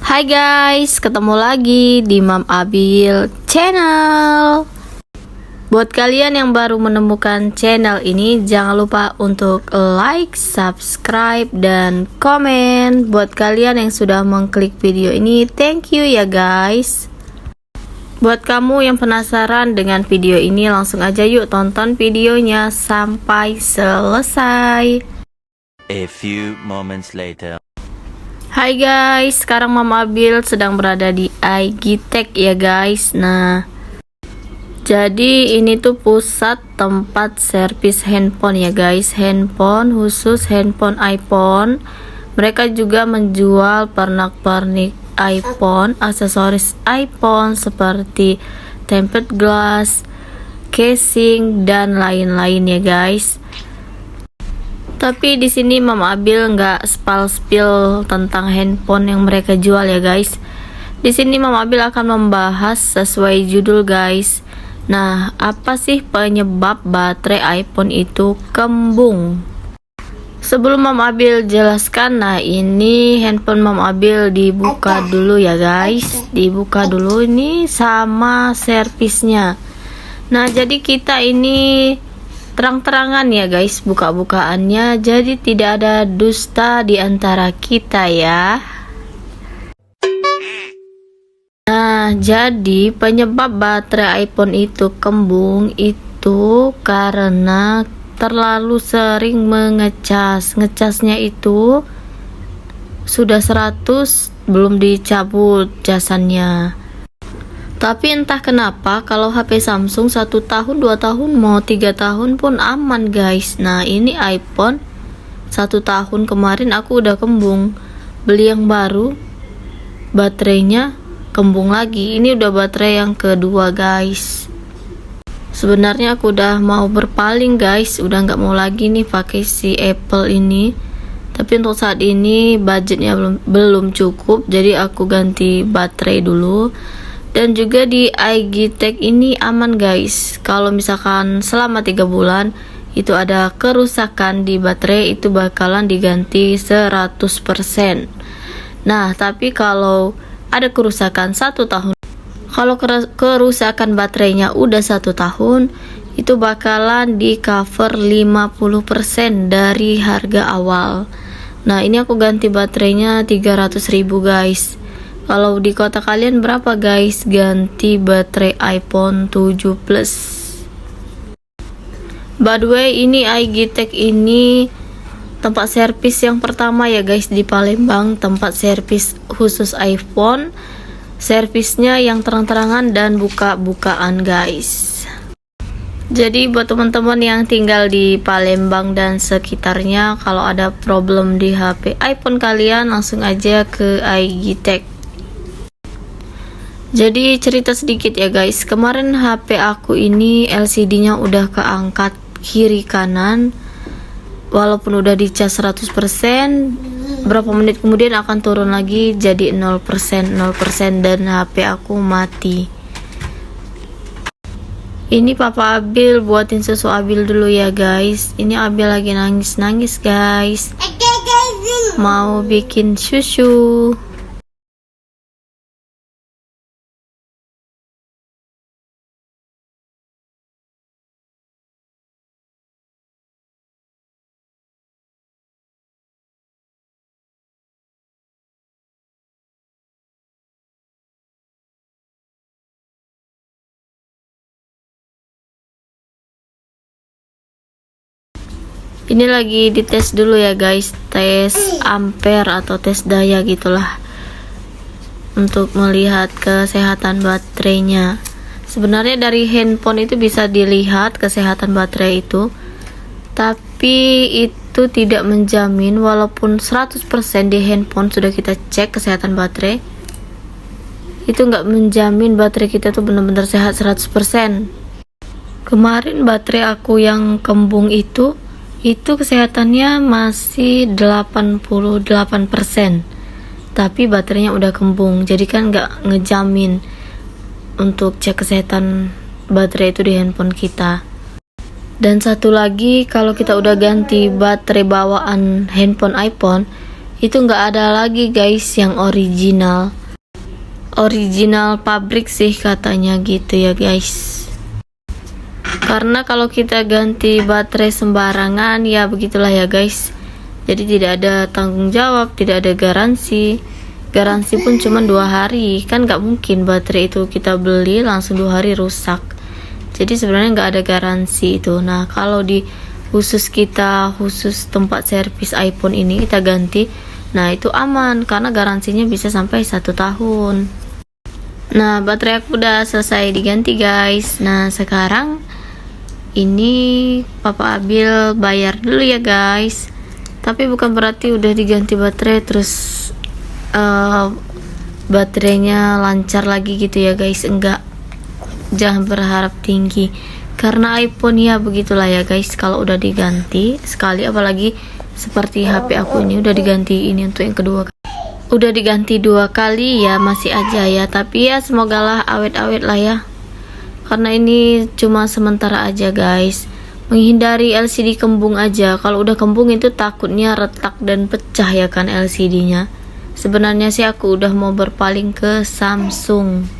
Hai guys, ketemu lagi di Mam Abil Channel. Buat kalian yang baru menemukan channel ini, jangan lupa untuk like, subscribe, dan komen. Buat kalian yang sudah mengklik video ini, thank you ya guys. Buat kamu yang penasaran dengan video ini, langsung aja yuk tonton videonya sampai selesai. A few moments later. Hai guys, sekarang Mama Abil sedang berada di Igitech ya guys. Nah, jadi ini tuh pusat tempat servis handphone ya guys. Handphone khusus handphone iPhone. Mereka juga menjual pernak-pernik iPhone, aksesoris iPhone seperti tempered glass, casing, dan lain-lain ya guys. Tapi di sini Mama Abil nggak spill tentang handphone yang mereka jual ya guys. Di sini Mama Abil akan membahas sesuai judul guys. Nah, apa sih penyebab baterai iPhone itu kembung? Sebelum Mama Abil jelaskan, nah ini handphone Mama Abil dibuka dulu ya guys. Dibuka dulu ini sama servisnya. Nah, jadi kita ini terang-terangan ya guys buka-bukaannya, jadi tidak ada dusta di antara kita ya. Nah, jadi penyebab baterai iPhone itu kembung itu karena terlalu sering mengecas. Ngecasnya itu sudah 100 belum dicabut casannya. Tapi entah kenapa kalau HP Samsung 1 tahun, 2 tahun, mau 3 tahun pun aman guys. Nah, ini iPhone 1 tahun kemarin aku udah kembung. Beli yang baru, baterainya kembung lagi. Ini udah baterai yang kedua guys. Sebenarnya aku udah mau berpaling guys, udah nggak mau lagi nih pakai si Apple ini. Tapi untuk saat ini budgetnya belum cukup, jadi aku ganti baterai dulu. Dan juga di Igitech ini aman guys. Kalau misalkan selama 3 bulan itu ada kerusakan di baterai, itu bakalan diganti 100%. Nah, tapi kalau ada kerusakan 1 tahun, kalau kerusakan baterainya udah 1 tahun, itu bakalan di cover 50% dari harga awal. Nah, ini aku ganti baterainya 300.000 guys. Kalau di kota kalian berapa guys ganti baterai iPhone 7 Plus? By the way, ini Igitech ini tempat servis yang pertama ya guys di Palembang, tempat servis khusus iPhone. Servisnya yang terang-terangan dan buka-bukaan guys. Jadi buat teman-teman yang tinggal di Palembang dan sekitarnya, kalau ada problem di HP iPhone kalian, langsung aja ke Igitech. Jadi cerita sedikit ya guys, kemarin HP aku ini LCD-nya udah keangkat kiri kanan, walaupun udah dicas 100%, berapa menit kemudian akan turun lagi jadi 0% dan HP aku mati. Ini Papa Abil buatin susu Abil dulu ya guys. Ini Abil lagi nangis-nangis guys, mau bikin susu. Ini lagi dites dulu ya guys, tes ampere atau tes daya gitulah, untuk melihat kesehatan baterainya. Sebenarnya dari handphone itu bisa dilihat kesehatan baterai itu, tapi itu tidak menjamin. Walaupun 100% di handphone sudah kita cek kesehatan baterai, itu nggak menjamin baterai kita tuh benar-benar sehat 100%. Kemarin baterai aku yang kembung itu kesehatannya masih 88%, tapi baterainya udah kembung, jadi kan nggak ngejamin untuk cek kesehatan baterai itu di handphone kita. Dan satu lagi, kalau kita udah ganti baterai bawaan handphone iPhone, itu nggak ada lagi guys yang original pabrik sih katanya gitu ya guys. Karena kalau kita ganti baterai sembarangan ya begitulah ya guys, jadi tidak ada tanggung jawab, tidak ada garansi pun cuma 2 hari, kan nggak mungkin baterai itu kita beli langsung 2 hari rusak. Jadi sebenarnya nggak ada garansi itu. Nah kalau di khusus tempat servis iPhone ini kita ganti, nah itu aman karena garansinya bisa sampai 1 tahun. Nah baterai aku udah selesai diganti guys. Nah sekarang ini Papa Abil bayar dulu ya guys, tapi bukan berarti udah diganti baterai terus baterainya lancar lagi gitu ya guys, enggak, jangan berharap tinggi karena iPhone ya begitulah ya guys. Kalau udah diganti sekali, apalagi seperti HP aku ini udah diganti, ini untuk yang kedua, udah diganti 2 kali ya masih aja ya, tapi ya semogalah awet-awet lah ya, karena ini cuma sementara aja guys, menghindari LCD kembung aja. Kalau udah kembung itu takutnya retak dan pecah ya kan LCD-nya. Sebenarnya sih aku udah mau berpaling ke Samsung.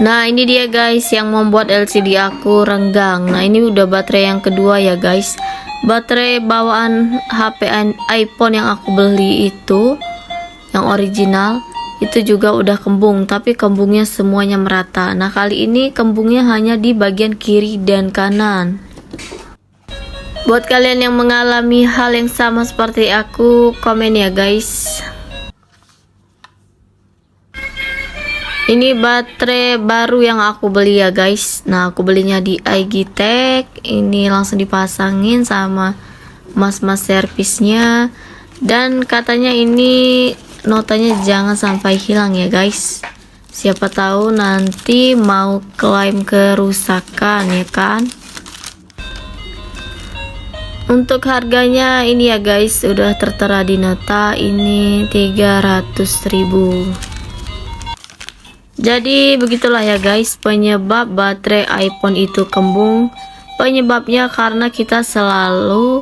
Nah ini dia guys yang membuat LCD aku renggang. Nah ini udah baterai yang kedua ya guys. Baterai bawaan HP iPhone yang aku beli itu, yang original, itu juga udah kembung, tapi kembungnya semuanya merata. Nah kali ini kembungnya hanya di bagian kiri dan kanan. Buat kalian yang mengalami hal yang sama seperti aku, komen ya guys. Ini baterai baru yang aku beli ya guys. Nah aku belinya di IG Tech. Ini langsung dipasangin sama mas-mas servisnya, dan katanya ini notanya jangan sampai hilang ya guys. Siapa tahu nanti mau klaim kerusakan ya kan. Untuk harganya ini ya guys udah tertera di nota, ini 300.000. Jadi begitulah ya guys penyebab baterai iPhone itu kembung. Penyebabnya karena kita terlalu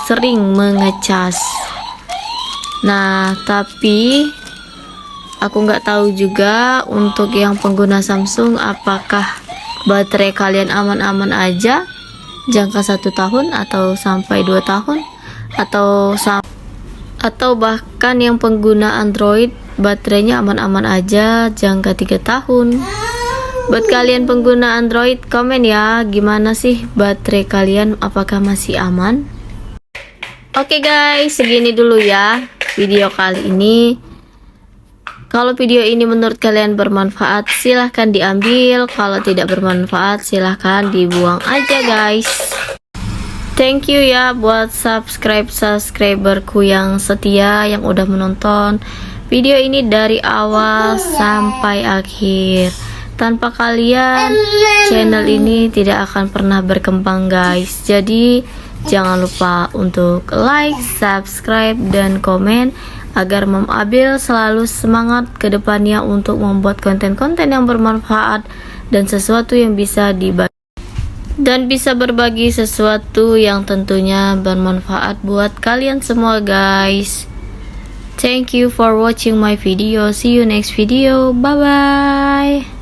sering mengecas. Nah tapi aku nggak tahu juga untuk yang pengguna Samsung, apakah baterai kalian aman-aman aja jangka 1 tahun atau sampai 2 tahun, atau bahkan yang pengguna Android baterainya aman-aman aja jangka 3 tahun. Buat kalian pengguna Android, komen ya, gimana sih baterai kalian, apakah masih aman? Oke guys, segini dulu ya video kali ini. Kalau video ini menurut kalian bermanfaat, silahkan diambil. Kalau tidak bermanfaat, silahkan dibuang aja guys. Thank you ya buat subscriberku yang setia, yang udah menonton video ini dari awal sampai akhir. Tanpa kalian, channel ini tidak akan pernah berkembang guys. Jadi jangan lupa untuk like, subscribe, dan komen agar Mom Abil selalu semangat ke depannya untuk membuat konten-konten yang bermanfaat dan sesuatu yang bisa dibagi dan bisa berbagi sesuatu yang tentunya bermanfaat buat kalian semua guys. Thank you for watching my video. See you next video. Bye bye.